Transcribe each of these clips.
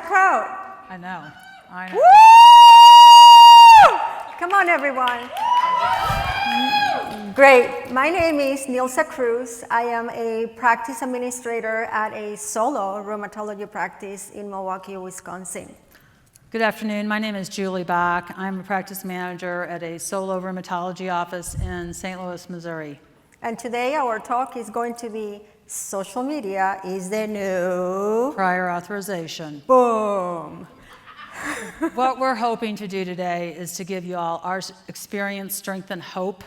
crowd. I know. Woo! Come on, everyone. Great. My name is Nilsa Cruz. I am a practice administrator at a solo rheumatology practice in Milwaukee, Wisconsin. Good afternoon. My name is Julie Bach. I'm a practice manager at a solo rheumatology office in St. Louis, Missouri. And today our talk is going to be social media is the new Prior authorization. Boom. What we're hoping to do today is to give you all our experience, strength, and hope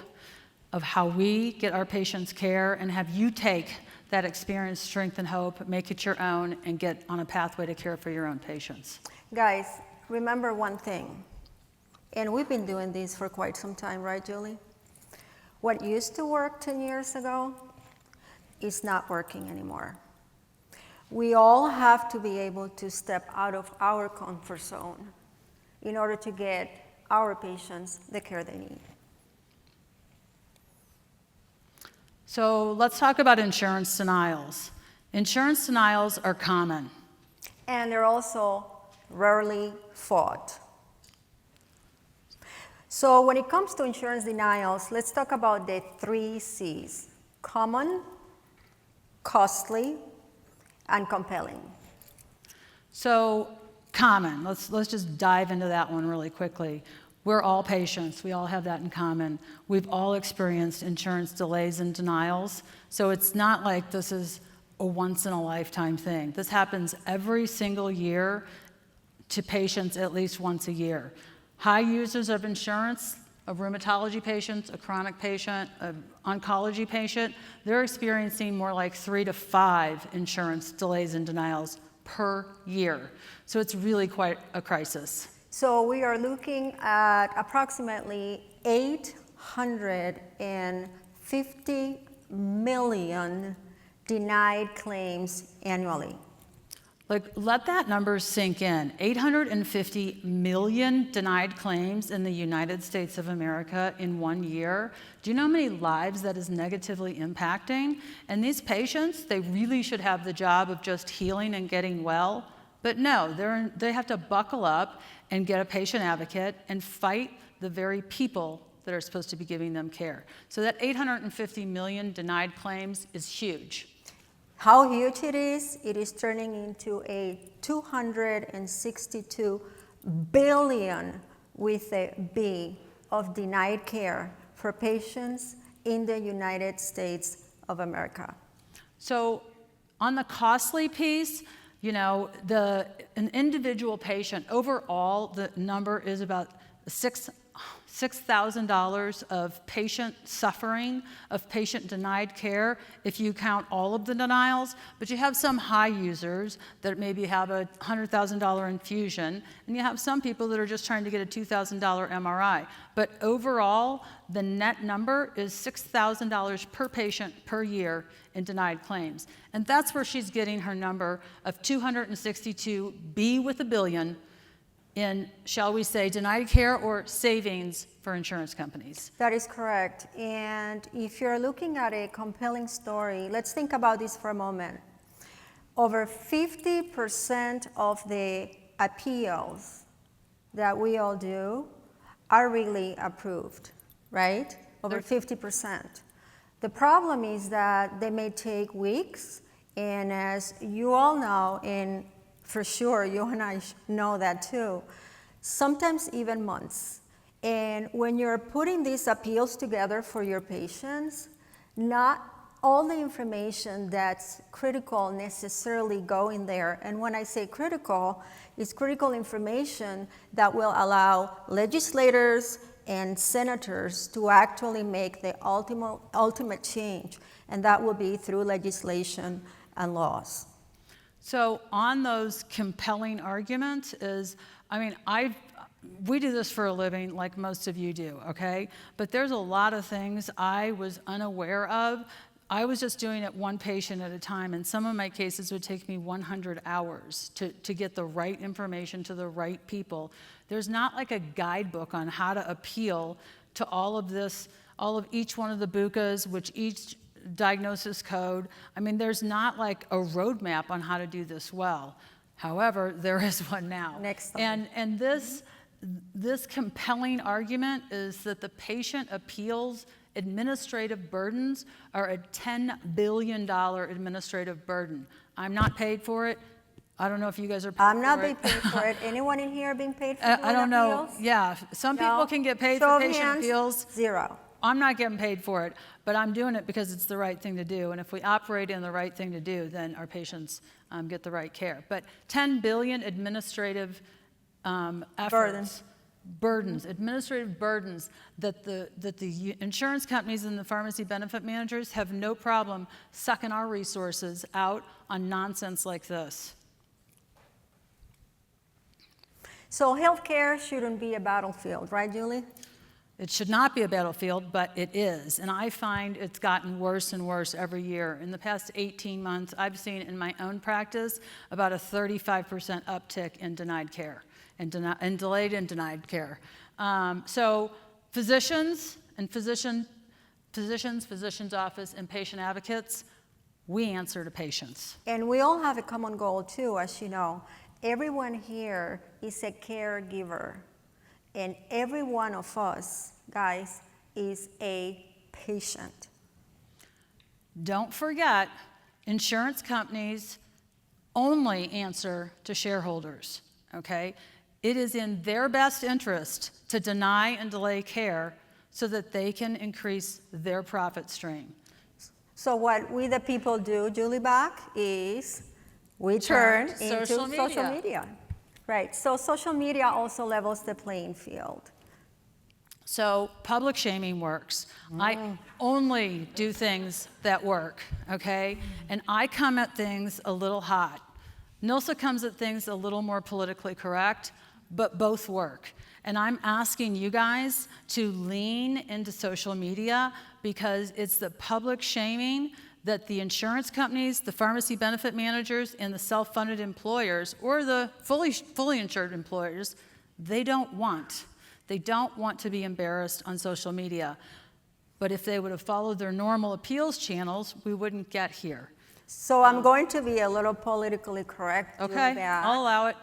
of how we get our patients care and have you take that experience, strength, and hope, make it your own, and get on a pathway to care for your own patients. Guys, remember one thing, and we've been doing this for quite some time, right, Julie? What used to work 10 years ago is not working anymore. We all have to be able to step out of our comfort zone in order to get our patients the care they need. So let's talk about insurance denials. Insurance denials are common. And they're also rarely fought. So when it comes to insurance denials, let's talk about the 3 C's: common, costly, and compelling. So common, let's just dive into that one really quickly. We're all patients, we all have that in common. We've all experienced insurance delays and denials, so it's not like this is a once in a lifetime thing. This happens every single year to patients at least once a year. High users of insurance, a rheumatology patient, a chronic patient, an oncology patient, they're experiencing more like 3 to 5 insurance delays and denials per year. So it's really quite a crisis. So we are looking at approximately 850 million denied claims annually. Like, let that number sink in. 850 million denied claims in the United States of America in 1 year. Do you know how many lives that is negatively impacting? And these patients, they really should have the job of just healing and getting well. But no, they have to buckle up and get a patient advocate and fight the very people that are supposed to be giving them care. So that 850 million denied claims is huge. How huge it is turning into a 262 billion with a B of denied care for patients in the United States of America. So on the costly piece, you know, an individual patient, overall, the number is about $6,000 of patient suffering, of patient denied care, if you count all of the denials. But you have some high users that maybe have a $100,000 infusion, and you have some people that are just trying to get a $2,000 MRI. But overall, the net number is $6,000 per patient per year in denied claims. And that's where she's getting her number of 262 B with a billion in, shall we say, denied care or savings for insurance companies. That is correct. And if you're looking at a compelling story, let's think about this for a moment. Over 50% of the appeals that we all do are really approved, right? Over 50%. The problem is that they may take weeks, and as you all know, and for sure, you and I know that too, sometimes even months. And when you're putting these appeals together for your patients, not all the information that's critical necessarily go in there. And when I say critical, it's critical information that will allow legislators and senators to actually make the ultimate change, and that will be through legislation and laws. So on those compelling arguments is, I mean, we do this for a living like most of you do, okay? But there's a lot of things I was unaware of. I was just doing it one patient at a time, and some of my cases would take me 100 hours to get the right information to the right people. There's not like a guidebook on how to appeal to all of this, all of each one of the BUCAs, which each diagnosis code. I mean, there's not like a roadmap on how to do this well. However, there is one now. Next slide. And this compelling argument is that the patient appeals administrative burdens are a $10 billion administrative burden. I'm not paid for it. I don't know if you guys are paid for it. I'm not being paid for it. Anyone in here being paid for I don't know. appeals? Yeah, some No? people can get paid Show for of patient hands, appeals. 0. I'm not getting paid for it, but I'm doing it because it's the right thing to do. And if we operate in the right thing to do, then our patients get the right care. But 10 billion administrative efforts, administrative burdens that the insurance companies and the pharmacy benefit managers have no problem sucking our resources out on nonsense like this. So healthcare shouldn't be a battlefield, right, Julie? It should not be a battlefield, but it is. And I find it's gotten worse and worse every year. In the past 18 months, I've seen in my own practice about a 35% uptick in denied care and delayed and denied care. So physicians and physicians' office, and patient advocates, we answer to patients. And we all have a common goal too, as you know. Everyone here is a caregiver. And every one of us, guys, is a patient. Don't forget, insurance companies only answer to shareholders, okay? It is in their best interest to deny and delay care so that they can increase their profit stream. So what we the people do, Julie Bach, is we turn into social media. Right, so social media also levels the playing field. So public shaming works. I only do things that work, okay? And I come at things a little hot. Nilsa comes at things a little more politically correct, but both work. And I'm asking you guys to lean into social media because it's the public shaming that the insurance companies, the pharmacy benefit managers, and the self-funded employers, or the fully insured employers, they don't want. They don't want to be embarrassed on social media. But if they would have followed their normal appeals channels, we wouldn't get here. So I'm going to be a little politically correct. Okay, I'll allow it.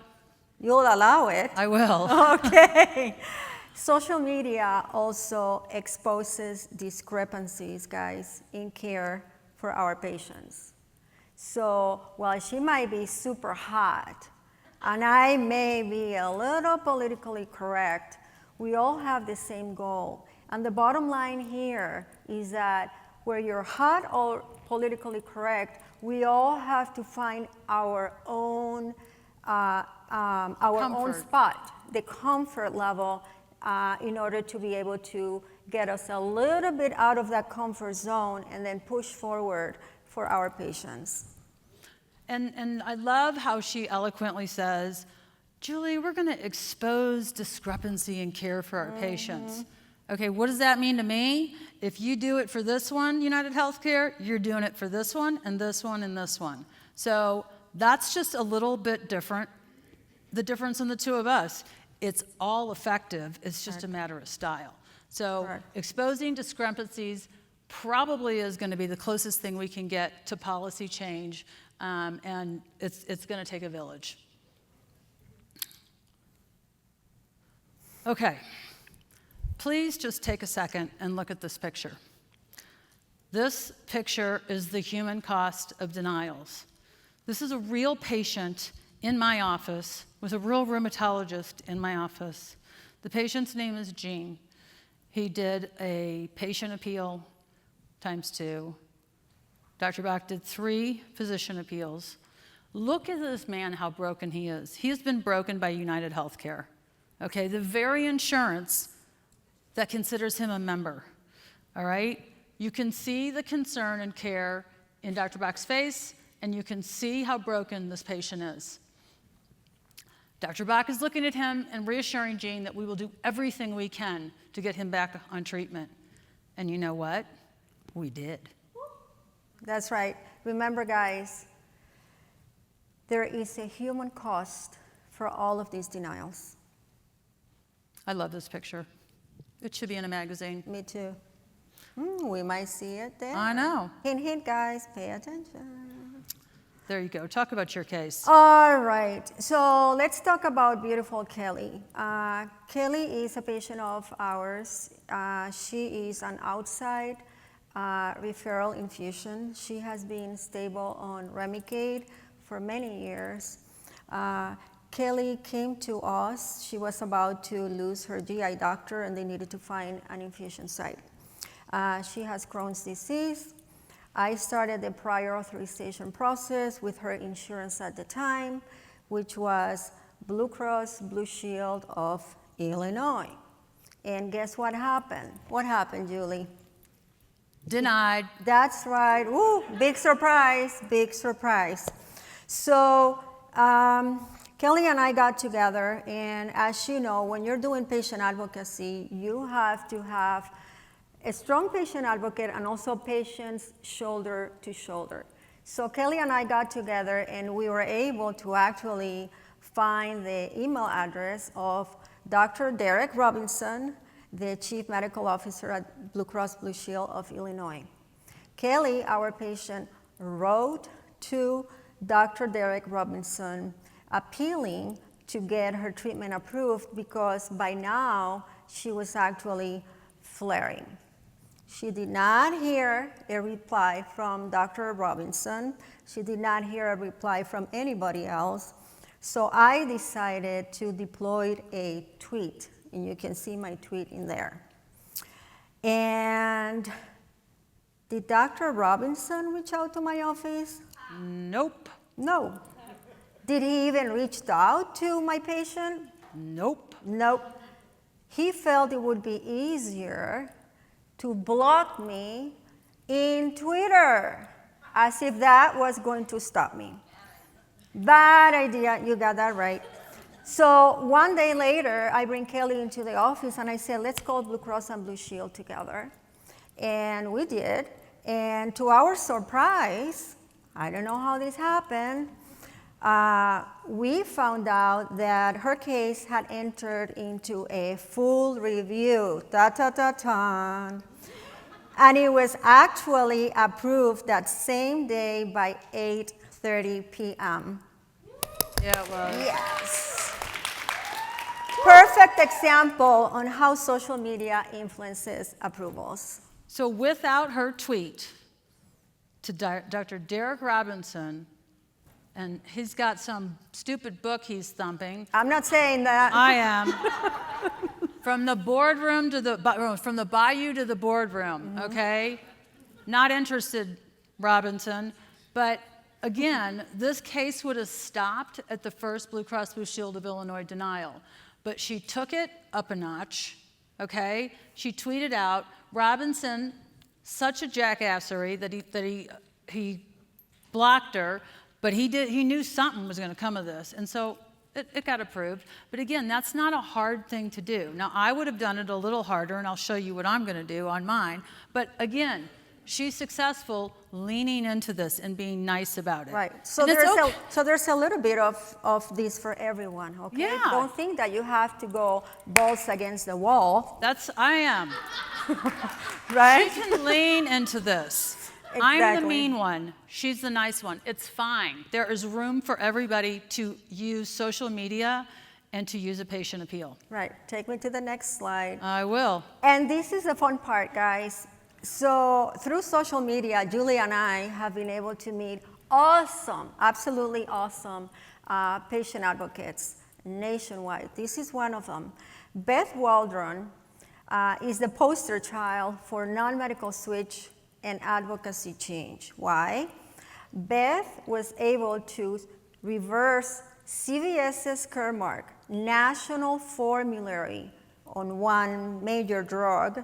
You'll allow it? I will. Okay. Social media also exposes discrepancies, guys, in care for our patients. So while she might be super hot, and I may be a little politically correct, we all have the same goal. And the bottom line here is that where you're hot or politically correct, we all have to find our own spot, the comfort level, in order to be able to get us a little bit out of that comfort zone and then push forward for our patients. And I love how she eloquently says, Julie, we're going to expose discrepancy in care for our patients. Okay, what does that mean to me? If you do it for this one, United Healthcare, you're doing it for this one and this one and this one. So that's just a little bit different, the difference in the two of us. It's all effective, it's just a matter of style. So exposing discrepancies probably is going to be the closest thing we can get to policy change, and it's going to take a village. Okay, please just take a second and look at this picture. This picture is the human cost of denials. This is a real patient in my office with a real rheumatologist in my office. The patient's name is Gene. He did a patient appeal ×2. Dr. Bach did 3 physician appeals. Look at this man, how broken he is. He has been broken by United Healthcare, okay? The very insurance that considers him a member, all right? You can see the concern and care in Dr. Bach's face, and you can see how broken this patient is. Dr. Bach is looking at him and reassuring Gene that we will do everything we can to get him back on treatment. And you know what? We did. That's right. Remember, guys, there is a human cost for all of these denials. I love this picture. It should be in a magazine. Me too. We might see it there. I know. Hint, hint, guys, pay attention. There you go. Talk about your case. All right, so let's talk about beautiful Kelly. Kelly is a patient of ours. She is an outside referral infusion. She has been stable on Remicade for many years. Kelly came to us. She was about to lose her GI doctor and they needed to find an infusion site. She has Crohn's disease. I started the prior authorization process with her insurance at the time, which was Blue Cross Blue Shield of Illinois. And guess what happened? What happened, Julie? Denied. That's right. Woo, big surprise, big surprise. So Kelly and I got together, and as you know, when you're doing patient advocacy, you have to have a strong patient advocate and also patients shoulder to shoulder. So Kelly and I got together and we were able to actually find the email address of Dr. Derek Robinson, the Chief Medical Officer at Blue Cross Blue Shield of Illinois. Kelly, our patient, wrote to Dr. Derek Robinson appealing to get her treatment approved because by now she was actually flaring. She did not hear a reply from Dr. Robinson. She did not hear a reply from anybody else. So I decided to deploy a tweet, and you can see my tweet in there. And did Dr. Robinson reach out to my office? Nope. No. Did he even reach out to my patient? Nope. Nope. He felt it would be easier to block me in Twitter, as if that was going to stop me. Bad idea, you got that right. So one day later, I bring Kelly into the office and I said, let's call Blue Cross and Blue Shield together. And we did, and to our surprise, I don't know how this happened, we found out that her case had entered into a full review, ta-ta-ta-ta, and it was actually approved that same day by 8:30 p.m. Yeah, it was. Yes. Perfect example on how social media influences approvals. So without her tweet to Dr. Derek Robinson, and he's got some stupid book he's thumping. I'm not saying that. I am. From the boardroom to from the bayou to the boardroom, okay? Not interested, Robinson. But again, this case would have stopped at the first Blue Cross Blue Shield of Illinois denial. But she took it up a notch, okay? She tweeted out, Robinson, such a jackassery that he blocked her, but he knew something was going to come of this. And so it got approved. But again, that's not a hard thing to do. Now, I would have done it a little harder, and I'll show you what I'm going to do on mine. But again, she's successful leaning into this and being nice about it. Right. So there's a little bit of this for everyone, okay? Yeah. Don't think that you have to go balls against the wall. I am. Right? She can lean into this. Exactly. I'm the mean one. She's the nice one. It's fine. There is room for everybody to use social media and to use a patient appeal. Right. Take me to the next slide. I will. And this is the fun part, guys. So through social media, Julie and I have been able to meet awesome, absolutely awesome patient advocates nationwide. This is one of them. Beth Waldron is the poster child for non-medical switch and advocacy change. Why? Beth was able to reverse CVS's Caremark national formulary on one major drug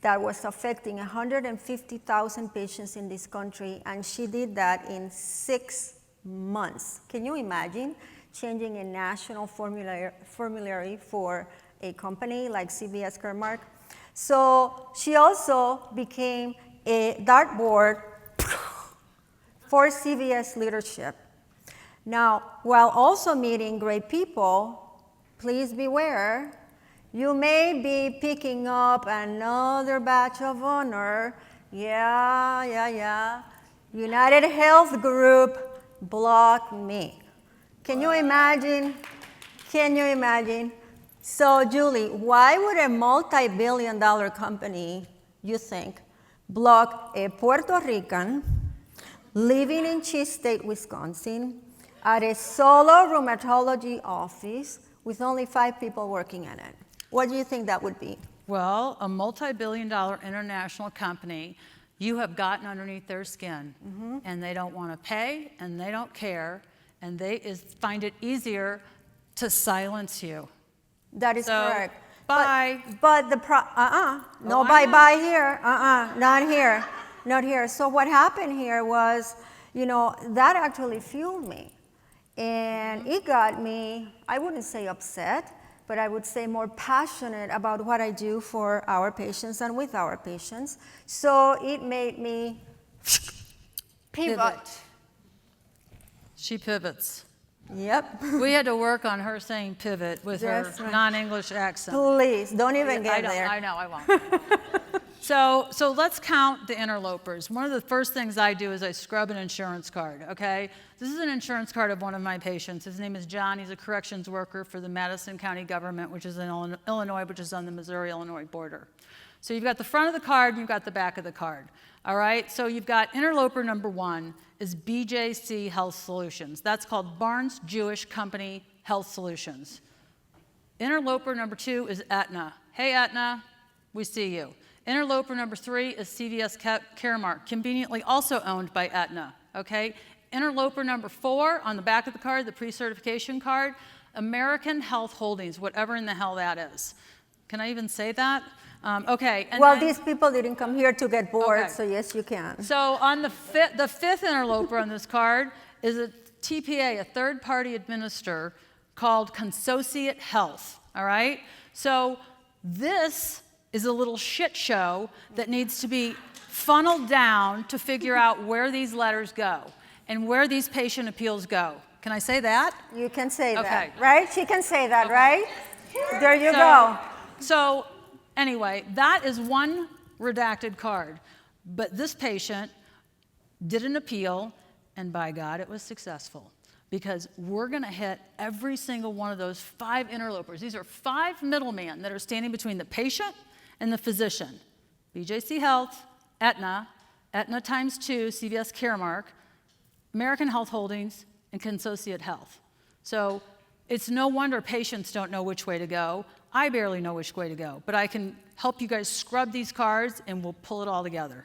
that was affecting 150,000 patients in this country, and she did that in 6 months. Can you imagine changing a national formulary for a company like CVS Caremark? So she also became a dartboard for CVS leadership. Now, while also meeting great people, please beware, you may be picking up another badge of honor. Yeah. United Health Group, block me. Can you imagine? Can you imagine? So, Julie, why would a multi-billion-dollar company, you think, block a Puerto Rican living in Cheesesteak, Wisconsin, at a solo rheumatology office with only 5 people working in it? What do you think that would be? Well, a multi-billion-dollar international company, you have gotten underneath their skin, and they don't want to pay, and they don't care, and they find it easier to silence you. That is correct. Bye. But the no bye here. Not here. Not here. So what happened here was, that actually fueled me. And it got me, I wouldn't say upset, but I would say more passionate about what I do for our patients and with our patients. So it made me pivot. She pivots. Yep. We had to work on her saying pivot with her non-English accent. Please, don't even get there. I know, I won't. So let's count the interlopers. One of the first things I do is I scrub an insurance card, okay? This is an insurance card of one of my patients. His name is John. He's a corrections worker for the Madison County government, which is in Illinois, which is on the Missouri-Illinois border. So you've got the front of the card and you've got the back of the card, all right? So you've got interloper number 1 is BJC Health Solutions. That's called Barnes Jewish Company Health Solutions. Interloper number 2 is Aetna. Hey, Aetna, we see you. Interloper number 3 is CVS Caremark, conveniently also owned by Aetna, okay? Interloper number 4 on the back of the card, the pre-certification card, American Health Holdings, whatever in the hell that is. Can I even say that? Okay. And well, these people didn't come here to get bored, okay. So yes, you can. So on the fifth interloper on this card is a TPA, a third-party administrator called Consociate Health, all right? So this is a little shit show that needs to be funneled down to figure out where these letters go and where these patient appeals go. Can I say that? You can say okay. that, right? She can say that, right? There you go. So anyway, that is one redacted card. But this patient did an appeal, and by God, it was successful. Because we're going to hit every single one of those 5 interlopers. These are 5 middlemen that are standing between the patient and the physician. BJC Health, Aetna, Aetna times 2, CVS Caremark, American Health Holdings, and Consociate Health. So it's no wonder patients don't know which way to go. I barely know which way to go, but I can help you guys scrub these cards and we'll pull it all together.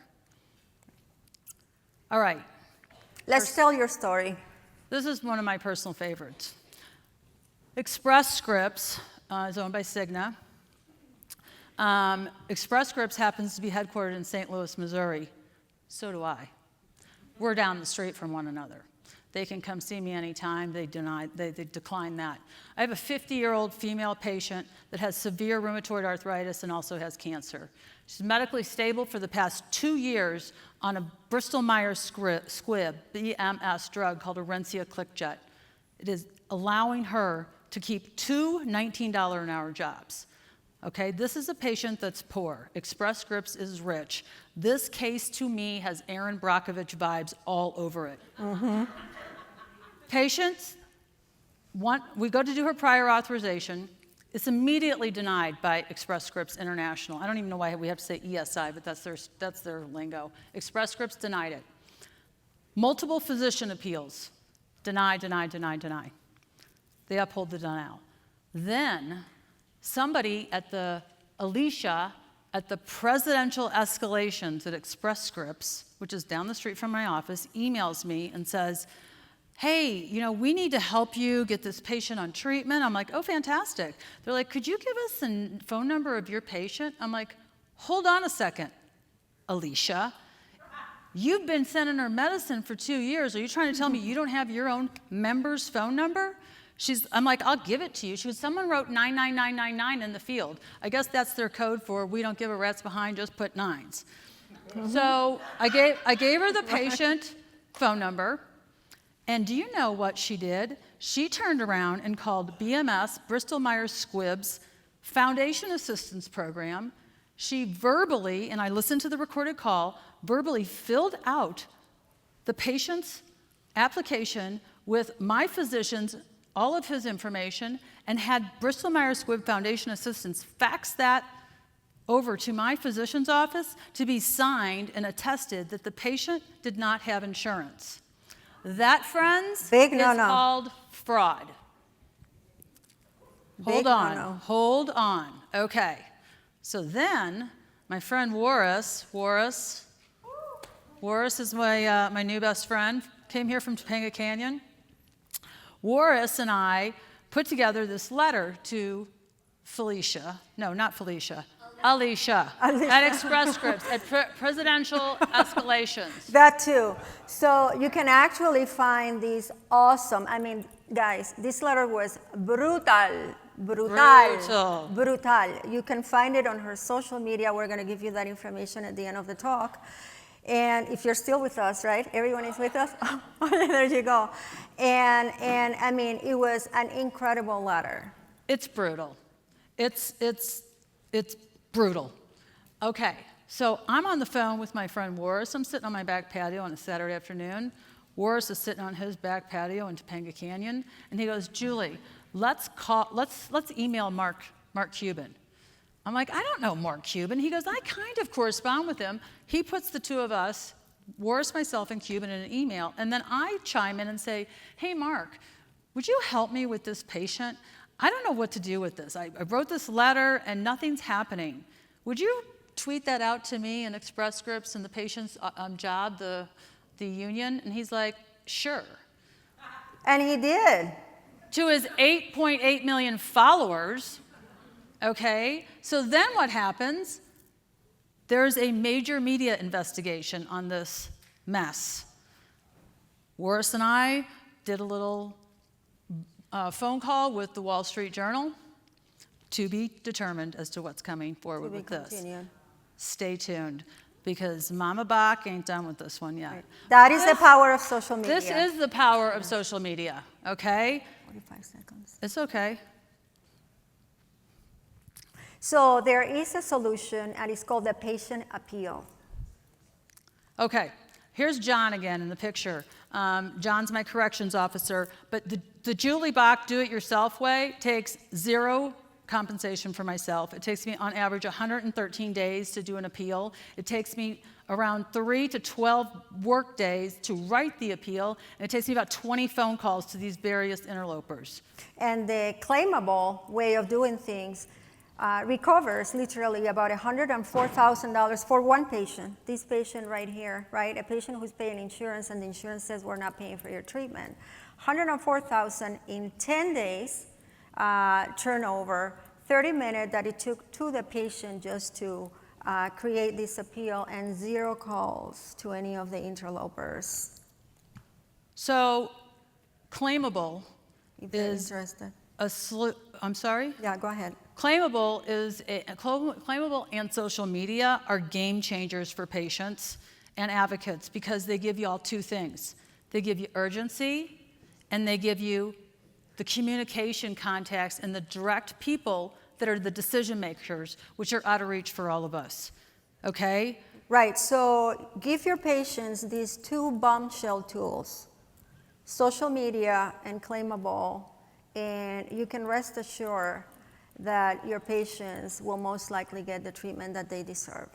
All right. Let's tell your story. This is one of my personal favorites. Express Scripts is owned by Cigna. Express Scripts happens to be headquartered in St. Louis, Missouri. So do I. We're down the street from one another. They can come see me anytime. They decline that. I have a 50-year-old female patient that has severe rheumatoid arthritis and also has cancer. She's medically stable for the past 2 years on a Bristol-Myers Squibb, BMS drug called Orencia ClickJet. It is allowing her to keep 2 $19 an hour jobs. Okay, this is a patient that's poor. Express Scripts is rich. This case to me has Aaron Brockovich vibes all over it. Mm-hmm. Patients, we go to do her prior authorization. It's immediately denied by Express Scripts International. I don't even know why we have to say ESI, but that's their lingo. Express Scripts denied it. Multiple physician appeals. Deny, deny, deny, deny. They uphold the denial. Then somebody at the Alicia at the presidential escalations at Express Scripts, which is down the street from my office, emails me and says, hey, we need to help you get this patient on treatment. I'm like, oh, fantastic. They're like, could you give us the phone number of your patient? I'm like, hold on a second, Alicia. You've been sending her medicine for 2 years. Are you trying to tell me you don't have your own member's phone number? I'm like, I'll give it to you. She goes, someone wrote 99999 in the field. I guess that's their code for we don't give a rat's behind, just put 9s. Mm-hmm. So I gave her the patient phone number. And do you know what she did? She turned around and called BMS, Bristol-Myers Squibb's Foundation Assistance Program. She verbally, and I listened to the recorded call, verbally filled out the patient's application with my physician's, all of his information, and had Bristol Myers Squibb Foundation assistants fax that over to my physician's office to be signed and attested that the patient did not have insurance. That, friends, Big is no-no. called fraud. Big no-no. Hold on. Okay. So then, my friend Warris is my new best friend, came here from Topanga Canyon. Warris and I put together this letter to Alicia at Express Scripts, at Presidential Escalations. That too. So you can actually find these awesome, I mean, guys, this letter was brutal. You can find it on her social media. We're going to give you that information at the end of the talk. And if you're still with us, right? Everyone is with us? Oh, there you go. And I mean, it was an incredible letter. It's brutal. It's brutal. Okay, so I'm on the phone with my friend Warris. I'm sitting on my back patio on a Saturday afternoon. Warris is sitting on his back patio in Topanga Canyon, and he goes, Julie, let's email Mark Cuban. I'm like, I don't know Mark Cuban. He goes, I kind of correspond with him. He puts the two of us, Warris, myself, and Cuban, in an email, and then I chime in and say, hey, Mark, would you help me with this patient? I don't know what to do with this. I wrote this letter, and nothing's happening. Would you tweet that out to me in Express Scripts and the patient's job, the union? And he's like, sure. And he did. To his 8.8 million followers, okay? So then what happens? There's a major media investigation on this mess. Warris and I did a little phone call with the Wall Street Journal, to be determined as to what's coming forward with this. Stay tuned, because Mama Bach ain't done with this one yet. Right. That is the power of social media. This is the power of social media, okay? 45 seconds. It's okay. So there is a solution, and it's called the patient appeal. Okay, here's John again in the picture. John's my corrections officer, but the Julie Bach do-it-yourself way takes zero compensation for myself. It takes me on average 113 days to do an appeal. It takes me around 3 to 12 work days to write the appeal, and it takes me about 20 phone calls to these various interlopers. And the claimable way of doing things recovers literally about $104,000 for one patient. This patient right here, right? A patient who's paying insurance, and the insurance says we're not paying for your treatment. $104,000 in 10 days turnover, 30 minutes that it took to the patient just to create this appeal, and 0 calls to any of the interlopers. So, claimable if they're is interested. I'm sorry? Yeah, go ahead. Claimable and social media are game changers for patients and advocates, because they give you all two things. They give you urgency, and they give you the communication contacts and the direct people that are the decision makers, which are out of reach for all of us, okay? Right, so give your patients these two bombshell tools, social media and claimable, and you can rest assured that your patients will most likely get the treatment that they deserve.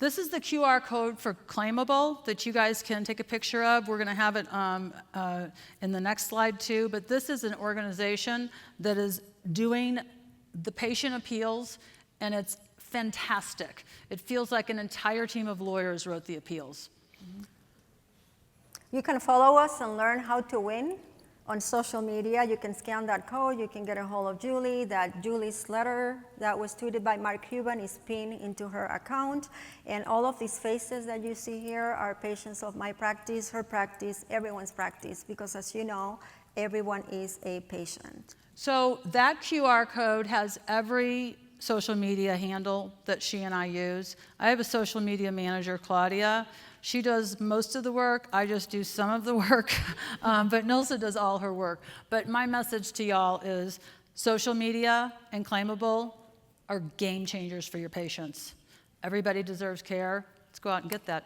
This is the QR code for claimable that you guys can take a picture of. We're going to have it in the next slide too, but this is an organization that is doing the patient appeals, and it's fantastic. It feels like an entire team of lawyers wrote the appeals. Mm-hmm. You can follow us and learn how to win on social media. You can scan that code. You can get a hold of Julie. That Julie's letter that was tweeted by Mark Cuban is pinned into her account. And all of these faces that you see here are patients of my practice, her practice, everyone's practice, because as you know, everyone is a patient. So that QR code has every social media handle that she and I use. I have a social media manager, Claudia. She does most of the work. I just do some of the work, but Nilsa does all her work. But my message to y'all is social media and claimable are game changers for your patients. Everybody deserves care. Let's go out and get that.